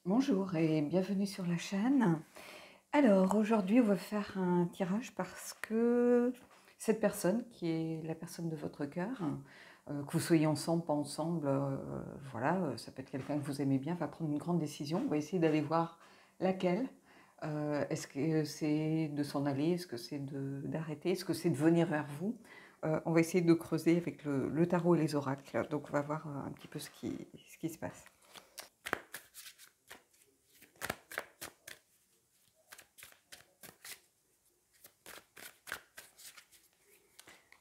Bonjour et bienvenue sur la chaîne. Alors aujourd'hui on va faire un tirage parce que cette personne qui est la personne de votre cœur, que vous soyez ensemble, pas ensemble, voilà, ça peut être quelqu'un que vous aimez bien, va prendre une grande décision. On va essayer d'aller voir laquelle. Est-ce que c'est de s'en aller? Est-ce que c'est d'arrêter? Est-ce que c'est de venir vers vous? On va essayer de creuser avec le tarot et les oracles. Donc on va voir un petit peu ce qui se passe.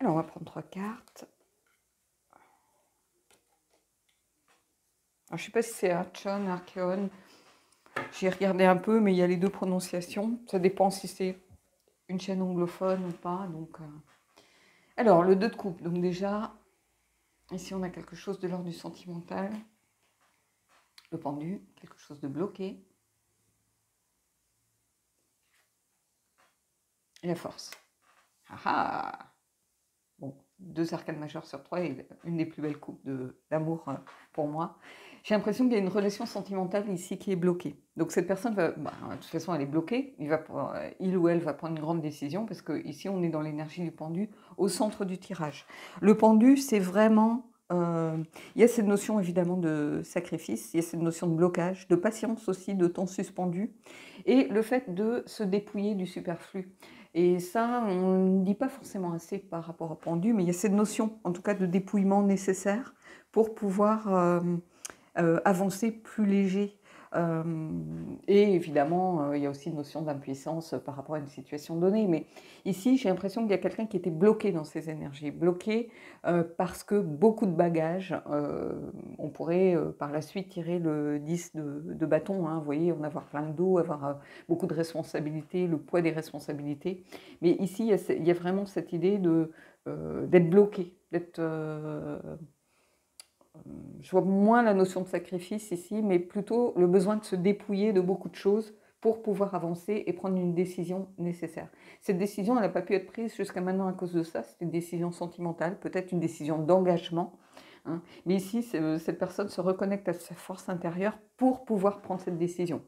Alors on va prendre 3 cartes. Alors, je ne sais pas si c'est Archon, Archeon. J'ai regardé un peu, mais il y a les deux prononciations. Ça dépend si c'est une chaîne anglophone ou pas. Alors, le 2 de coupe. Donc déjà, ici, on a quelque chose de l'ordre du sentimental. Le pendu, quelque chose de bloqué. Et la force. Ah ah! Bon, 2 arcanes majeures sur 3 et une des plus belles coupes d'amour pour moi. J'ai l'impression qu'il y a une relation sentimentale ici qui est bloquée. Donc cette personne va, de toute façon elle est bloquée, il ou elle va prendre une grande décision parce que ici on est dans l'énergie du pendu au centre du tirage. Le pendu c'est vraiment, il y a cette notion évidemment de sacrifice, il y a cette notion de blocage, de patience aussi, de temps suspendu et le fait de se dépouiller du superflu. Et ça, on ne dit pas forcément assez par rapport au pendu, mais il y a cette notion, en tout cas, de dépouillement nécessaire pour pouvoir avancer plus léger. Et évidemment, il y a aussi une notion d'impuissance par rapport à une situation donnée. Mais ici, j'ai l'impression qu'il y a quelqu'un qui était bloqué dans ses énergies, bloqué parce que beaucoup de bagages, on pourrait par la suite tirer le 10 de bâton, hein, vous voyez, en avoir plein de dos, avoir beaucoup de responsabilités, le poids des responsabilités. Mais ici, il y a vraiment cette idée d'être bloqué, d'être... je vois moins la notion de sacrifice ici, mais plutôt le besoin de se dépouiller de beaucoup de choses pour pouvoir avancer et prendre une décision nécessaire. Cette décision, elle n'a pas pu être prise jusqu'à maintenant à cause de ça. C'est une décision sentimentale, peut-être une décision d'engagement. Hein. Mais ici, cette personne se reconnecte à sa force intérieure pour pouvoir prendre cette décision.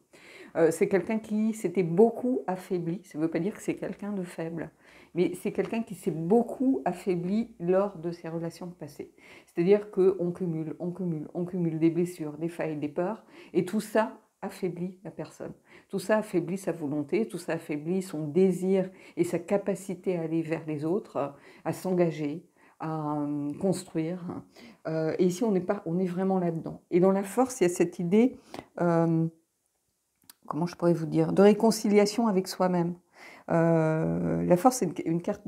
C'est quelqu'un qui s'était beaucoup affaibli. Ça ne veut pas dire que c'est quelqu'un de faible, mais c'est quelqu'un qui s'est beaucoup affaibli lors de ses relations passées. C'est-à-dire qu'on cumule, on cumule, on cumule des blessures, des failles, des peurs, et tout ça affaiblit la personne. Tout ça affaiblit sa volonté, tout ça affaiblit son désir et sa capacité à aller vers les autres, à s'engager, à construire. Et ici, on est vraiment là-dedans. Et dans la force, il y a cette idée... comment je pourrais vous dire, de réconciliation avec soi-même. La force, c'est une carte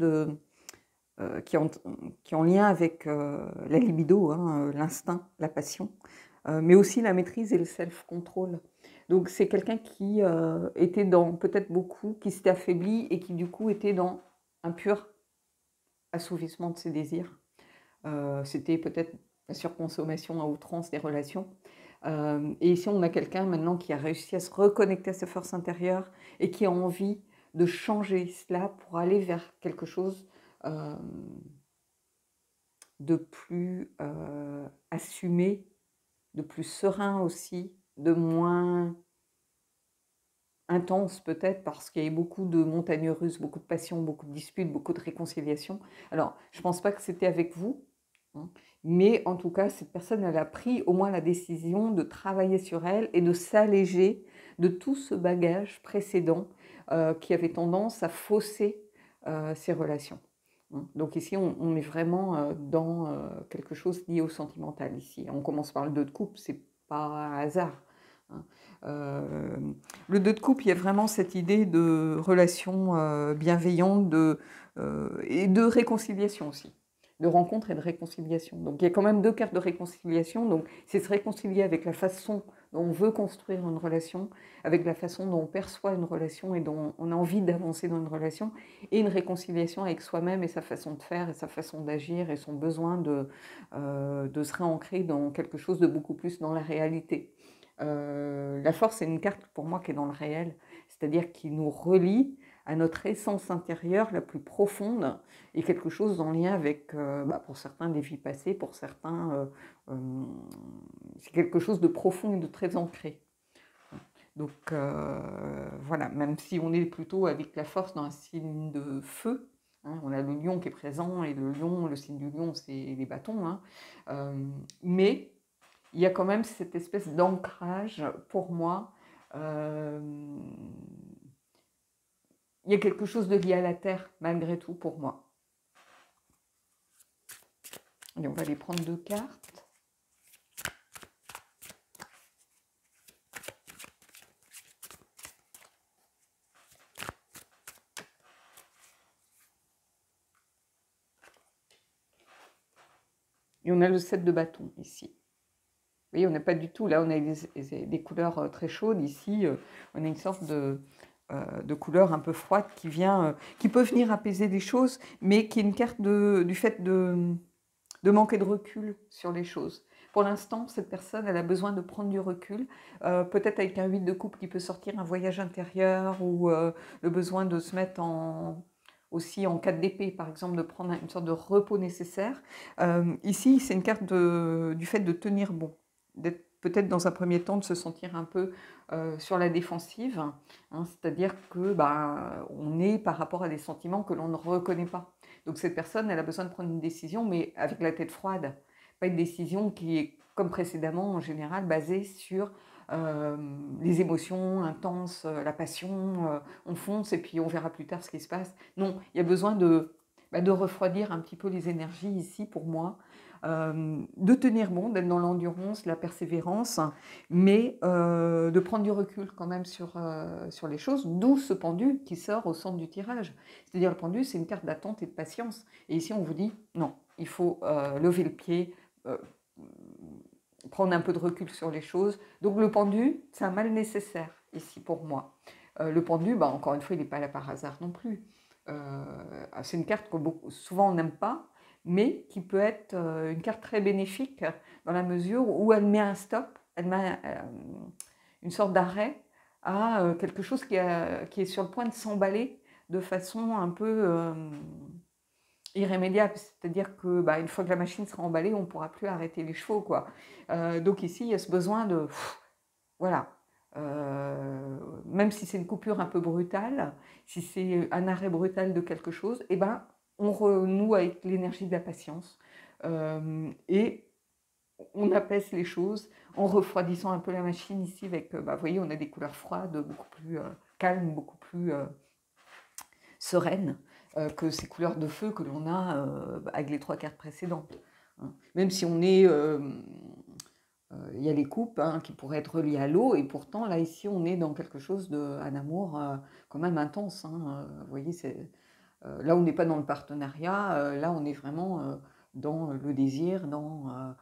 qui est en lien avec la libido, hein, l'instinct, la passion, mais aussi la maîtrise et le self-control. Donc c'est quelqu'un qui était dans, peut-être beaucoup, qui s'était affaibli et qui du coup était dans un pur assouvissement de ses désirs. C'était peut-être la surconsommation à outrance des relations. Et ici, on a quelqu'un maintenant qui a réussi à se reconnecter à sa force intérieure et qui a envie de changer cela pour aller vers quelque chose de plus assumé, de plus serein aussi, de moins intense peut-être, parce qu'il y a eu beaucoup de montagnes russes, beaucoup de passion, beaucoup de disputes, beaucoup de réconciliation. Alors, je ne pense pas que c'était avec vous, hein, mais en tout cas, cette personne, elle a pris au moins la décision de travailler sur elle et de s'alléger de tout ce bagage précédent qui avait tendance à fausser ses relations. Hein. Donc ici, on est vraiment dans quelque chose lié au sentimental ici. On commence par le 2 de coupe, c'est pas un hasard. Hein. Le 2 de coupe, il y a vraiment cette idée de relation bienveillante et de réconciliation aussi, de rencontre et de réconciliation. Donc il y a quand même 2 cartes de réconciliation, donc c'est se réconcilier avec la façon dont on veut construire une relation, avec la façon dont on perçoit une relation et dont on a envie d'avancer dans une relation, et une réconciliation avec soi-même et sa façon de faire et sa façon d'agir et son besoin de se réancrer dans quelque chose de beaucoup plus dans la réalité. La force, c'est une carte pour moi qui est dans le réel, c'est-à-dire qui nous relie à notre essence intérieure la plus profonde et quelque chose en lien avec, pour certains, des vies passées, pour certains, c'est quelque chose de profond et de très ancré. Donc voilà, même si on est plutôt avec la force dans un signe de feu, hein, on a le lion qui est présent, et le lion, le signe du lion, c'est les bâtons, hein, mais il y a quand même cette espèce d'ancrage pour moi. euh, il y a quelque chose de lié à la terre, malgré tout, pour moi. Allez, on va aller prendre 2 cartes. Et on a le 7 de bâton ici. Vous voyez, on n'a pas du tout, là on a des couleurs très chaudes, ici on a une sorte de couleur un peu froide qui peut venir apaiser des choses, mais qui est une carte du fait de manquer de recul sur les choses. Pour l'instant, cette personne, elle a besoin de prendre du recul, peut-être avec un 8 de coupe qui peut sortir un voyage intérieur, ou le besoin de se mettre aussi en 4 d'épée, par exemple, de prendre une sorte de repos nécessaire. Ici, c'est une carte du fait de tenir bon, d'être peut-être dans un premier temps de se sentir un peu sur la défensive, hein, c'est-à-dire que on est par rapport à des sentiments que l'on ne reconnaît pas. Donc cette personne, elle a besoin de prendre une décision, mais avec la tête froide. Pas une décision qui est, comme précédemment, en général, basée sur les émotions intenses, la passion, on fonce et puis on verra plus tard ce qui se passe. Non, il y a besoin de refroidir un petit peu les énergies ici pour moi, de tenir bon, d'être dans l'endurance, la persévérance, mais de prendre du recul quand même sur les choses, d'où ce pendu qui sort au centre du tirage. C'est-à-dire le pendu, c'est une carte d'attente et de patience. Et ici, on vous dit, non, il faut lever le pied, prendre un peu de recul sur les choses. Donc le pendu, c'est un mal nécessaire ici pour moi. Le pendu, encore une fois, il n'est pas là par hasard non plus. C'est une carte que souvent on n'aime pas, mais qui peut être une carte très bénéfique dans la mesure où elle met un stop, elle met une sorte d'arrêt à quelque chose qui est sur le point de s'emballer de façon un peu irrémédiable. C'est-à-dire que une fois que la machine sera emballée, on ne pourra plus arrêter les chevaux, quoi. Donc ici, il y a ce besoin de... Voilà. Même si c'est une coupure un peu brutale, si c'est un arrêt brutal de quelque chose, on renoue avec l'énergie de la patience. Et on apaise les choses en refroidissant un peu la machine ici avec, vous voyez, on a des couleurs froides, beaucoup plus calmes, beaucoup plus sereines que ces couleurs de feu que l'on a avec les 3 cartes précédentes. Hein. Même si on est... il y a les coupes qui pourraient être reliées à l'eau, et pourtant, là, ici, on est dans quelque chose d'un amour quand même intense. Vous voyez, là, on n'est pas dans le partenariat, là, on est vraiment dans le désir, dans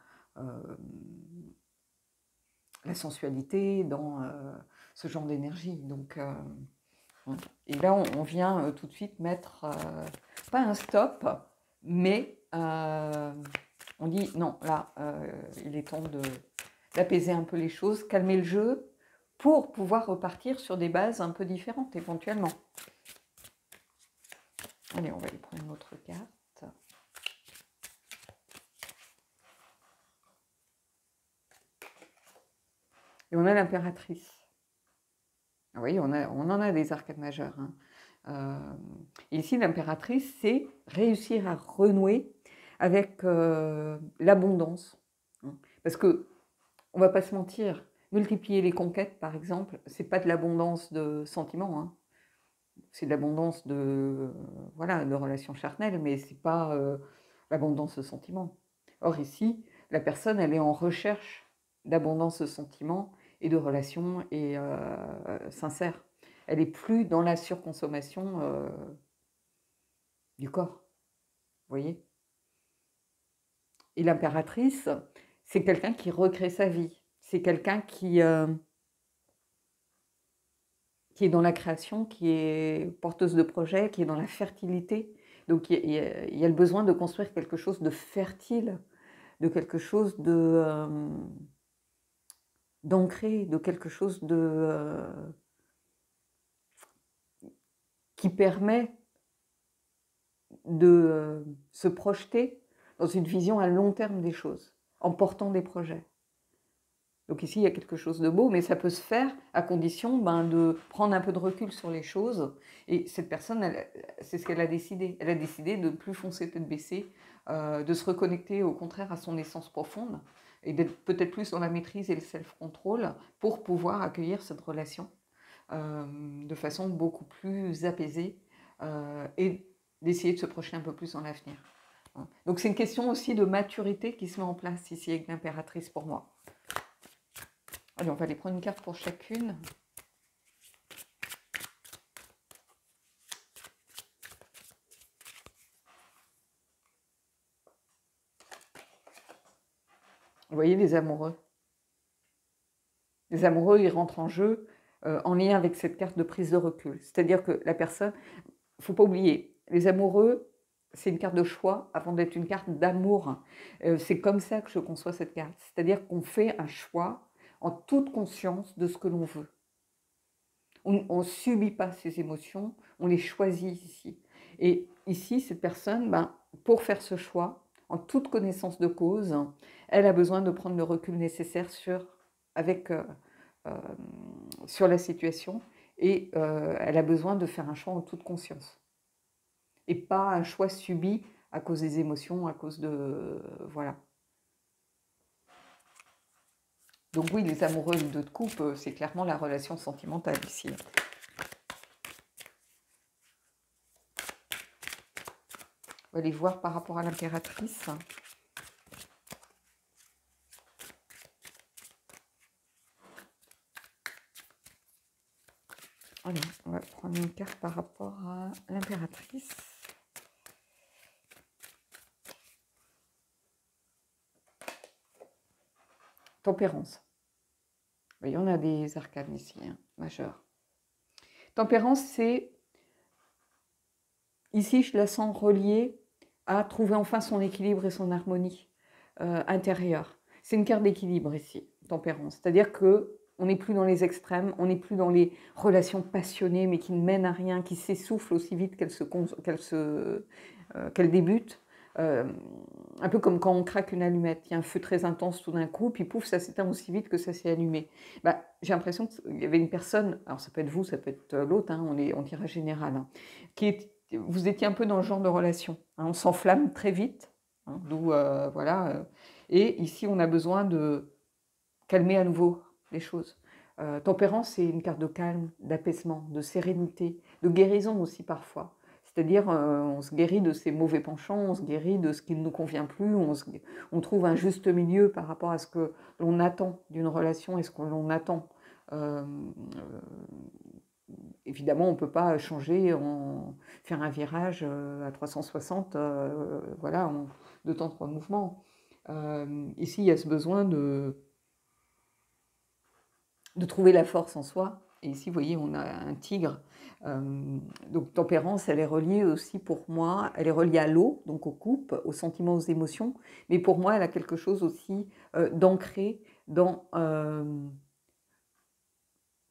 la sensualité, dans ce genre d'énergie. Donc, et là, on vient tout de suite mettre, pas un stop, mais on dit non, là, il est temps d'apaiser un peu les choses, calmer le jeu, pour pouvoir repartir sur des bases un peu différentes éventuellement. Allez, on va aller prendre une autre carte. Et on a l'impératrice. Oui, on en a des arcades majeurs. Ici, l'impératrice, c'est réussir à renouer avec l'abondance. Parce que, on ne va pas se mentir, multiplier les conquêtes, par exemple, c'est pas de l'abondance de sentiments. C'est de l'abondance de relations charnelles, mais c'est pas l'abondance de sentiments. Or ici, la personne, elle est en recherche d'abondance de sentiments et de relations sincères. Elle n'est plus dans la surconsommation du corps, vous voyez. Et l'impératrice, c'est quelqu'un qui recrée sa vie. C'est quelqu'un qui est dans la création, qui est porteuse de projets, qui est dans la fertilité. Donc il y a le besoin de construire quelque chose de fertile, de quelque chose d'ancré, de quelque chose qui permet de se projeter dans une vision à long terme des choses, en portant des projets. Donc ici, il y a quelque chose de beau, mais ça peut se faire à condition de prendre un peu de recul sur les choses. Et cette personne, c'est ce qu'elle a décidé. Elle a décidé de ne plus foncer tête baissée, de se reconnecter au contraire à son essence profonde et d'être peut-être plus dans la maîtrise et le self-control pour pouvoir accueillir cette relation de façon beaucoup plus apaisée et d'essayer de se projeter un peu plus dans l'avenir. Donc c'est une question aussi de maturité qui se met en place ici avec l'impératrice pour moi. Allez, on va aller prendre une carte pour chacune. Vous voyez les amoureux. Les amoureux, ils rentrent en jeu en lien avec cette carte de prise de recul. C'est-à-dire que la personne, il ne faut pas oublier, les amoureux, c'est une carte de choix avant d'être une carte d'amour. C'est comme ça que je conçois cette carte. C'est-à-dire qu'on fait un choix en toute conscience de ce que l'on veut. On ne subit pas ces émotions, on les choisit ici. Et ici, cette personne, pour faire ce choix, en toute connaissance de cause, elle a besoin de prendre le recul nécessaire sur la situation et elle a besoin de faire un choix en toute conscience. Et pas un choix subi à cause des émotions, à cause de... voilà. Donc oui, les amoureux de coupe, c'est clairement la relation sentimentale ici. On va aller voir par rapport à l'impératrice. Allez, on va prendre une carte par rapport à l'impératrice. Tempérance. Vous voyez, on a des arcanes ici, majeurs. Tempérance, c'est... Ici, je la sens reliée à trouver enfin son équilibre et son harmonie intérieure. C'est une carte d'équilibre ici, tempérance. C'est-à-dire que on n'est plus dans les extrêmes, on n'est plus dans les relations passionnées mais qui ne mènent à rien, qui s'essoufflent aussi vite qu'elles débutent. Un peu comme quand on craque une allumette, il y a un feu très intense tout d'un coup, puis pouf, ça s'éteint aussi vite que ça s'est allumé. J'ai l'impression qu'il y avait une personne, alors ça peut être vous, ça peut être l'autre, on tira général, vous étiez un peu dans le genre de relation. On s'enflamme très vite, d'où voilà. Et ici, on a besoin de calmer à nouveau les choses. Tempérance, c'est une carte de calme, d'apaisement, de sérénité, de guérison aussi parfois. C'est-à-dire, on se guérit de ses mauvais penchants, on se guérit de ce qui ne nous convient plus, on trouve un juste milieu par rapport à ce que l'on attend d'une relation et ce que l'on attend. Évidemment, on ne peut pas changer, faire un virage à 360, voilà, en 2 temps 3 mouvements. Ici, il y a ce besoin de trouver la force en soi. Et ici, vous voyez, on a un tigre. Donc, tempérance, elle est reliée aussi pour moi, elle est reliée à l'eau, donc aux coupes, aux sentiments, aux émotions. Mais pour moi, elle a quelque chose aussi d'ancré dans...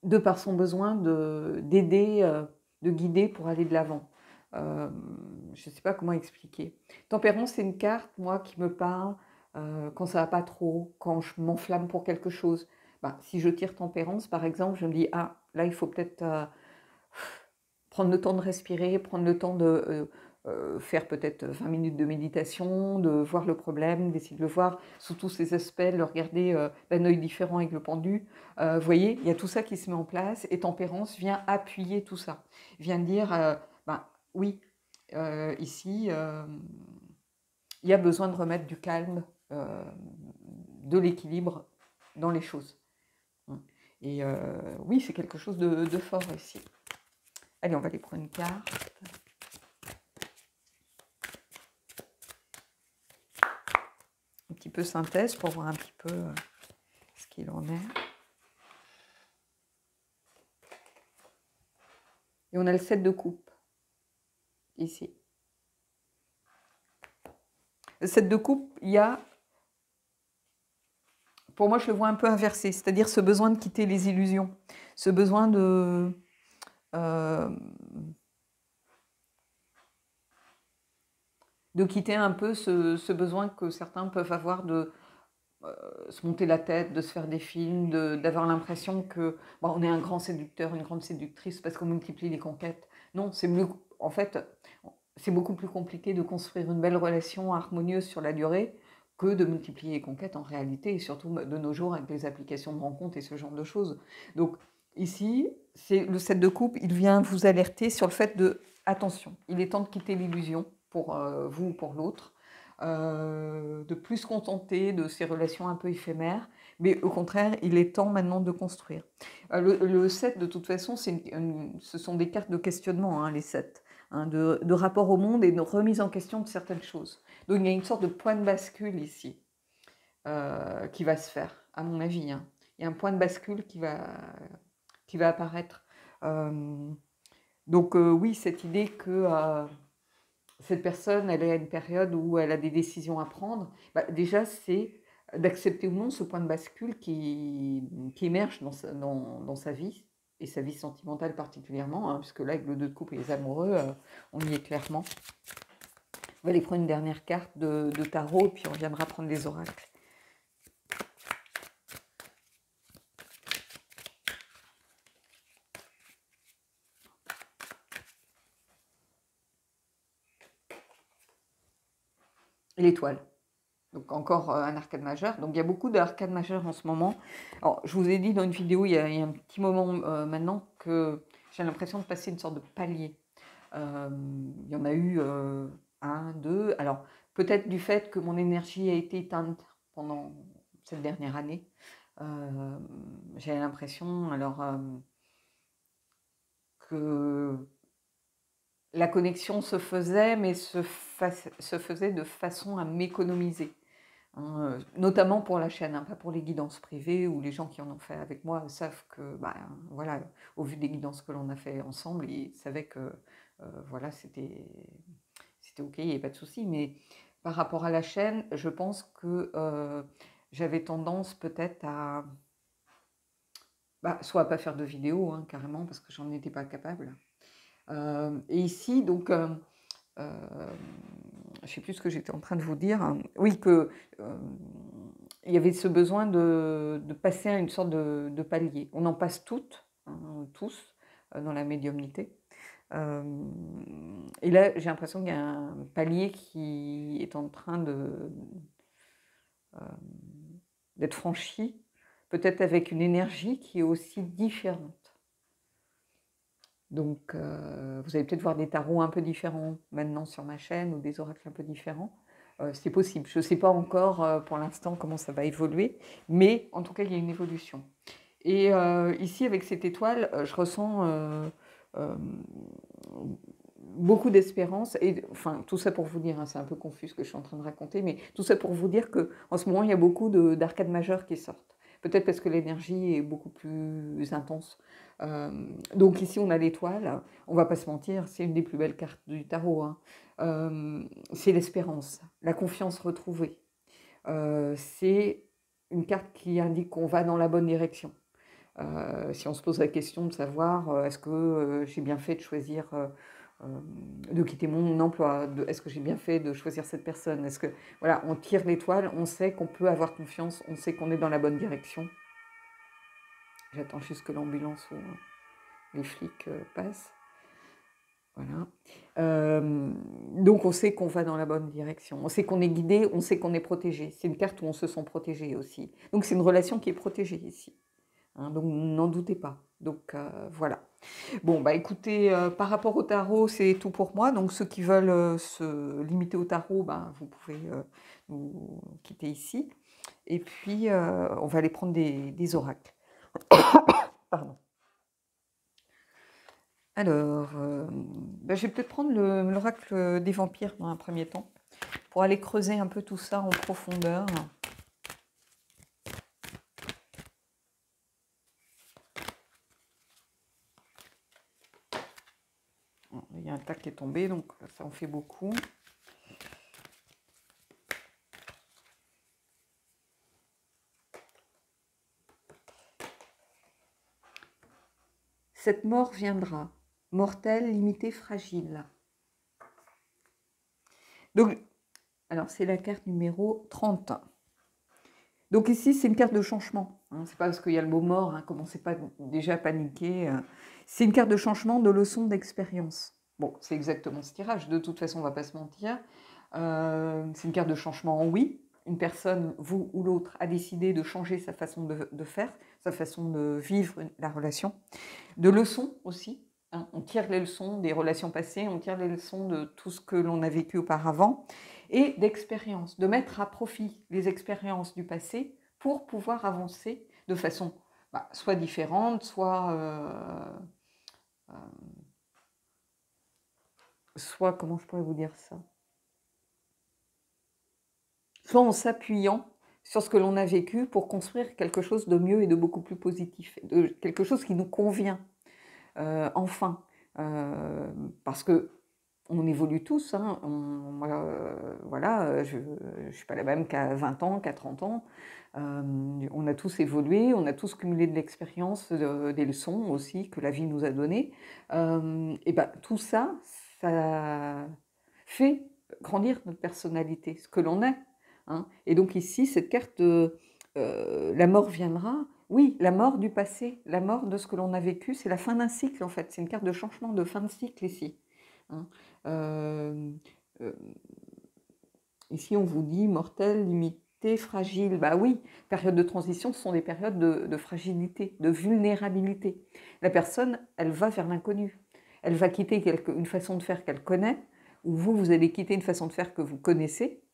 de par son besoin d'aider, de guider pour aller de l'avant. Je ne sais pas comment expliquer. Tempérance, c'est une carte, moi, qui me parle quand ça ne va pas trop, quand je m'enflamme pour quelque chose. Si je tire tempérance, par exemple, je me dis, ah, là, il faut peut-être prendre le temps de respirer, prendre le temps de faire peut-être 20 minutes de méditation, de voir le problème, d'essayer de le voir sous tous ses aspects, de le regarder d'un œil différent avec le pendu. Vous voyez, il y a tout ça qui se met en place et tempérance vient appuyer tout ça. Vient dire, oui, ici, il y a besoin de remettre du calme, de l'équilibre dans les choses. Et oui, c'est quelque chose de fort ici. Allez, on va aller prendre une carte. Un petit peu synthèse pour voir un petit peu ce qu'il en est. Et on a le 7 de coupe, ici. Le 7 de coupe, il y a... Pour moi, je le vois un peu inversé, c'est-à-dire ce besoin de quitter les illusions, ce besoin de quitter un peu ce besoin que certains peuvent avoir de se monter la tête, de se faire des films, d'avoir l'impression que bon, on est un grand séducteur, une grande séductrice parce qu'on multiplie les conquêtes. Non, en fait, c'est beaucoup plus compliqué de construire une belle relation harmonieuse sur la durée que de multiplier les conquêtes en réalité, et surtout de nos jours avec les applications de rencontres et ce genre de choses. Donc ici, c'est le 7 de coupe, il vient vous alerter sur le fait de, attention, il est temps de quitter l'illusion pour vous ou pour l'autre, de plus se contenter de ces relations un peu éphémères, mais au contraire, il est temps maintenant de construire. Le 7, de toute façon, ce sont des cartes de questionnement, hein, les 7, hein, de rapport au monde et de remise en question de certaines choses. Donc il y a une sorte de point de bascule ici qui va se faire, à mon avis. Hein. Il y a un point de bascule qui va apparaître. Donc oui, cette idée que cette personne, elle est à une période où elle a des décisions à prendre, bah, déjà, c'est d'accepter ou non ce point de bascule qui émerge dans sa vie, et sa vie sentimentale particulièrement, hein, puisque là, avec le 2 de coupe et les amoureux, on y est clairement. On va aller prendre une dernière carte de tarot, puis on reviendra prendre les oracles. L'étoile. Donc encore un arcade majeur. Donc il y a beaucoup d'arcades majeures en ce moment. Alors je vous ai dit dans une vidéo il y a un petit moment maintenant que j'ai l'impression de passer une sorte de palier. Il y en a eu un, deux. Alors peut-être du fait que mon énergie a été éteinte pendant cette dernière année. J'ai l'impression alors que la connexion se faisait, mais se faisait de façon à m'économiser. Hein, notamment pour la chaîne, hein, pas pour les guidances privées, où les gens qui en ont fait avec moi savent que, bah, voilà, au vu des guidances que l'on a fait ensemble, ils savaient que voilà, c'était ok, il n'y avait pas de souci. Mais par rapport à la chaîne, je pense que j'avais tendance peut-être à soit à pas faire de vidéos, hein, carrément, parce que j'en étais pas capable. Et ici, donc, je ne sais plus ce que j'étais en train de vous dire. Hein. Oui, que il y avait ce besoin de passer à une sorte de palier. On en passe toutes, hein, tous, dans la médiumnité. Et là, j'ai l'impression qu'il y a un palier qui est en train d'être franchi, peut-être avec une énergie qui est aussi différente. Donc, vous allez peut-être voir des tarots un peu différents maintenant sur ma chaîne, ou des oracles un peu différents. C'est possible. Je ne sais pas encore pour l'instant comment ça va évoluer, mais en tout cas, il y a une évolution. Et ici, avec cette étoile, je ressens beaucoup d'espérance. Et enfin, tout ça pour vous dire, hein, c'est un peu confus ce que je suis en train de raconter, mais tout ça pour vous dire qu'en ce moment, il y a beaucoup d'arcades majeures qui sortent. Peut-être parce que l'énergie est beaucoup plus intense. Donc ici, on a l'étoile. On va pas se mentir, c'est une des plus belles cartes du tarot. Hein. C'est l'espérance, la confiance retrouvée. C'est une carte qui indique qu'on va dans la bonne direction. Si on se pose la question de savoir est-ce que j'ai bien fait de choisir de quitter mon emploi, est-ce que j'ai bien fait de choisir cette personne, est-ce que voilà, on tire l'étoile, on sait qu'on peut avoir confiance, on sait qu'on est dans la bonne direction. J'attends juste que l'ambulance ou les flics passent. Voilà. Donc on sait qu'on va dans la bonne direction, on sait qu'on est guidé, on sait qu'on est protégé. C'est une carte où on se sent protégé aussi. Donc c'est une relation qui est protégée ici. Hein, donc n'en doutez pas. Donc voilà. Bon, bah écoutez, par rapport au tarot, c'est tout pour moi. Donc ceux qui veulent se limiter au tarot, bah, vous pouvez nous quitter ici. Et puis, on va aller prendre des oracles. Pardon. Alors, bah, je vais peut-être prendre l'oracle des vampires dans un premier temps, pour aller creuser un peu tout ça en profondeur. Il y a un tas qui est tombé, donc ça en fait beaucoup. Cette mort viendra, mortelle, limitée, fragile. Donc, alors c'est la carte numéro 30. Donc ici, c'est une carte de changement. Hein. C'est pas parce qu'il y a le mot mort, hein, commencez pas déjà à paniquer. C'est une carte de changement, de leçon, d'expérience. Bon, c'est exactement ce tirage. De toute façon, on va pas se mentir. C'est une carte de changement en oui. Une personne, vous ou l'autre, a décidé de changer sa façon de faire, sa façon de vivre la relation. De leçons aussi. Hein. On tire les leçons des relations passées, on tire les leçons de tout ce que l'on a vécu auparavant. Et d'expérience, de mettre à profit les expériences du passé pour pouvoir avancer de façon soit différente, soit, comment je pourrais vous dire ça, soit en s'appuyant sur ce que l'on a vécu pour construire quelque chose de mieux et de beaucoup plus positif, de quelque chose qui nous convient, enfin. Parce que on évolue tous, hein. Voilà, je ne suis pas la même qu'à 20 ans, qu'à 30 ans. On a tous évolué, on a tous cumulé de l'expérience, des leçons aussi que la vie nous a données. Et ben, tout ça, ça fait grandir notre personnalité, ce que l'on est. Hein. Et donc ici, cette carte, la mort viendra. Oui, la mort du passé, la mort de ce que l'on a vécu, c'est la fin d'un cycle en fait. C'est une carte de changement, de fin de cycle ici. Hein. Euh, euh, Ici, on vous dit mortel, limité, fragile. Bah oui, période de transition, ce sont des périodes de fragilité, de vulnérabilité. La personne, elle va vers l'inconnu. Elle va quitter une façon de faire qu'elle connaît, ou vous allez quitter une façon de faire que vous connaissez,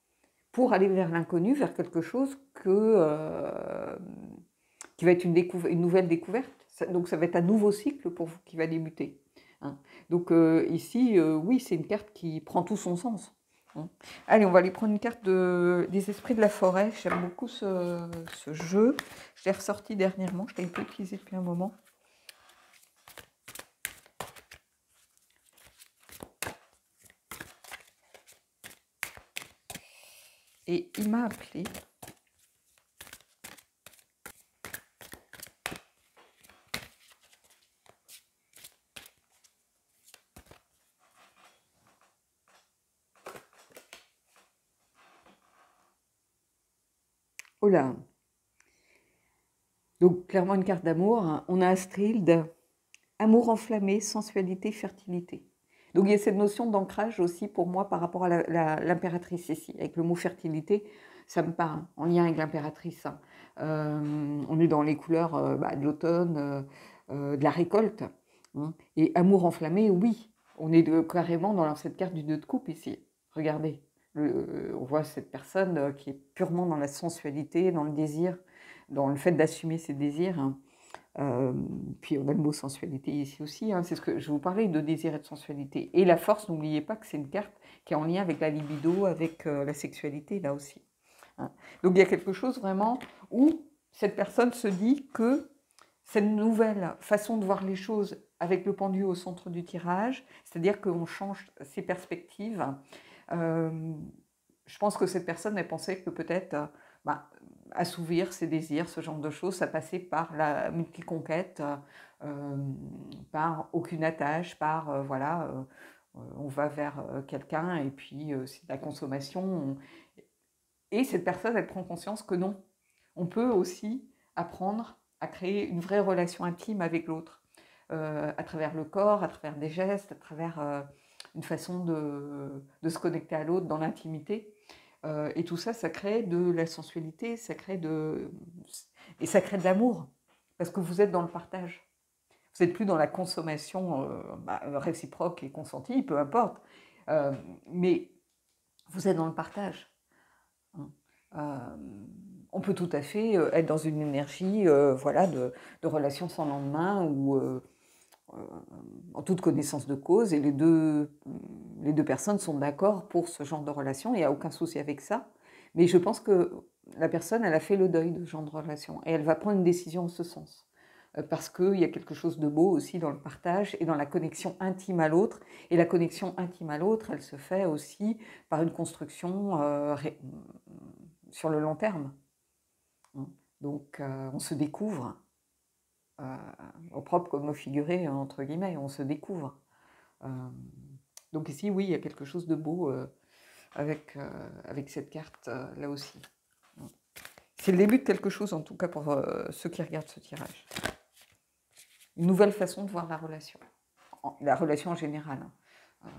pour aller vers l'inconnu, vers quelque chose qui va être une nouvelle découverte. Donc ça va être un nouveau cycle pour vous qui va débuter. Hein. Donc ici, oui, c'est une carte qui prend tout son sens. Hein. Allez, on va aller prendre une carte des esprits de la forêt. J'aime beaucoup ce jeu. Je l'ai ressorti dernièrement, je l'avais pas utilisé depuis un moment. Et il m'a appelé. Oh là. Donc clairement une carte d'amour. Hein. On a Astrid, amour enflammé, sensualité, fertilité. Donc il y a cette notion d'ancrage aussi pour moi par rapport à l'impératrice ici. Avec le mot fertilité, ça me parle, en lien avec l'impératrice. Hein. On est dans les couleurs de l'automne, de la récolte. Hein. Et amour enflammé, oui, on est carrément dans cette carte du 2 de coupe ici. Regardez, on voit cette personne qui est purement dans la sensualité, dans le désir, dans le fait d'assumer ses désirs. Hein. Puis on a le mot sensualité ici aussi, hein, c'est ce que je vous parlais de désir et de sensualité. Et la force, n'oubliez pas que c'est une carte qui est en lien avec la libido, avec la sexualité là aussi. Hein. Donc il y a quelque chose vraiment où cette personne se dit que cette nouvelle façon de voir les choses avec le pendu au centre du tirage, c'est-à-dire qu'on change ses perspectives. Je pense que cette personne, elle pensait que peut-être assouvir ses désirs, ce genre de choses, ça passait par la multiconquête, par aucune attache, par on va vers quelqu'un et puis c'est de la consommation. Et cette personne, elle prend conscience que non, on peut aussi apprendre à créer une vraie relation intime avec l'autre, à travers le corps, à travers des gestes, à travers une façon de se connecter à l'autre dans l'intimité. Et tout ça, ça crée de la sensualité, ça crée de l'amour, parce que vous êtes dans le partage. Vous n'êtes plus dans la consommation réciproque et consentie, peu importe, mais vous êtes dans le partage. On peut tout à fait être dans une énergie de relation sans lendemain ou en toute connaissance de cause, et les deux personnes sont d'accord pour ce genre de relation, il n'y a aucun souci avec ça. Mais je pense que la personne, elle a fait le deuil de ce genre de relation, et elle va prendre une décision en ce sens. Parce qu'il y a quelque chose de beau aussi dans le partage et dans la connexion intime à l'autre. Et la connexion intime à l'autre, elle se fait aussi par une construction sur le long terme. Donc on se découvre. Au propre comme au figuré, entre guillemets, on se découvre. Donc ici, oui, il y a quelque chose de beau avec cette carte là aussi. C'est le début de quelque chose, en tout cas pour ceux qui regardent ce tirage. Une nouvelle façon de voir la relation en général. Hein.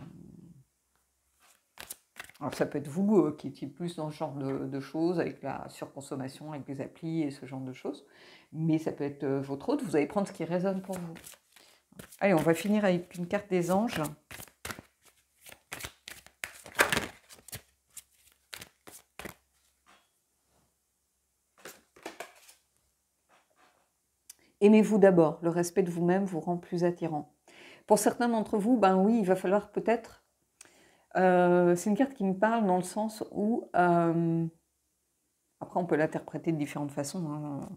Alors ça peut être vous qui étiez plus dans ce genre de choses, avec la surconsommation, avec les applis et ce genre de choses. Mais ça peut être votre autre, vous allez prendre ce qui résonne pour vous. Allez, on va finir avec une carte des anges. Aimez-vous d'abord, le respect de vous-même vous rend plus attirant. Pour certains d'entre vous, ben oui, il va falloir peut-être... c'est une carte qui me parle dans le sens où... après, on peut l'interpréter de différentes façons, hein,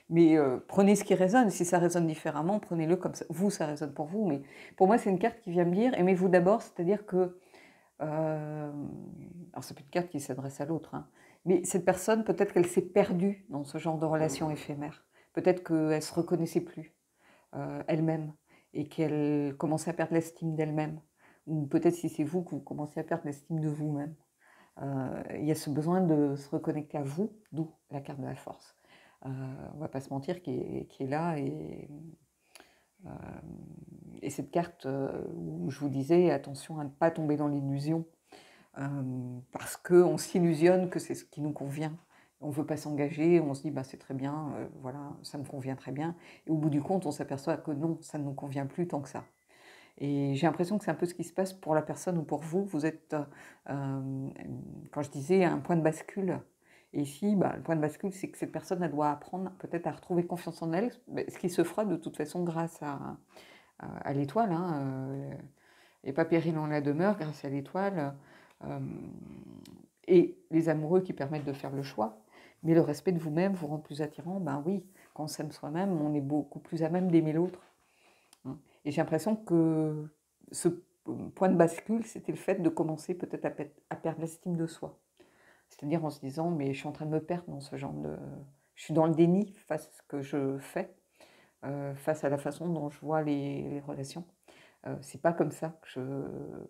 mais prenez ce qui résonne. Si ça résonne différemment, prenez-le comme ça. Vous, ça résonne pour vous, mais pour moi, c'est une carte qui vient me dire « aimez-vous d'abord », c'est-à-dire que... alors, c'est plus une carte qui s'adresse à l'autre, hein, mais cette personne, peut-être qu'elle s'est perdue dans ce genre de relation éphémère. Peut-être qu'elle ne se reconnaissait plus elle-même et qu'elle commençait à perdre l'estime d'elle-même. Ou peut-être si c'est vous que vous commencez à perdre l'estime de vous-même. Il y a ce besoin de se reconnecter à vous, d'où la carte de la force. On ne va pas se mentir, qui est là. Et cette carte où je vous disais, attention à ne pas tomber dans l'illusion, parce qu'on s'illusionne que c'est ce qui nous convient. On ne veut pas s'engager, on se dit bah, c'est très bien, voilà, ça me convient très bien. Et au bout du compte, on s'aperçoit que non, ça ne nous convient plus tant que ça. Et j'ai l'impression que c'est un peu ce qui se passe pour la personne ou pour vous. Vous êtes, quand je disais, un point de bascule. Et ici, bah, le point de bascule, c'est que cette personne, elle doit apprendre peut-être à retrouver confiance en elle, ce qui se fera de toute façon grâce à l'étoile. Hein, et pas péril en la demeure, grâce à l'étoile. Et les amoureux qui permettent de faire le choix. Mais le respect de vous-même vous rend plus attirant. Ben oui, quand on s'aime soi-même, on est beaucoup plus à même d'aimer l'autre. Et j'ai l'impression que ce point de bascule, c'était le fait de commencer peut-être à perdre l'estime de soi. C'est-à-dire en se disant, mais je suis en train de me perdre dans ce genre de... Je suis dans le déni face à ce que je fais, face à la façon dont je vois les relations. C'est pas comme ça que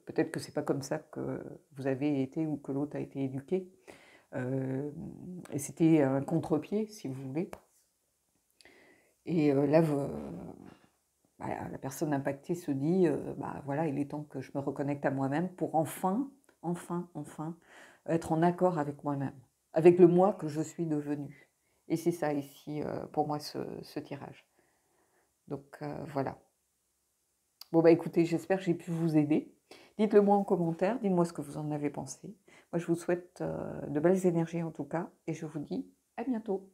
peut-être que c'est pas comme ça que vous avez été ou que l'autre a été éduqué. Et c'était un contre-pied, si vous voulez. Et là, bah, la personne impactée se dit, bah, voilà, il est temps que je me reconnecte à moi-même pour enfin être en accord avec moi-même, avec le moi que je suis devenu. Et c'est ça ici, pour moi, ce tirage. Donc, voilà. Bon, bah écoutez, j'espère que j'ai pu vous aider. Dites-le moi en commentaire, dites-moi ce que vous en avez pensé. Moi, je vous souhaite de belles énergies en tout cas, et je vous dis à bientôt.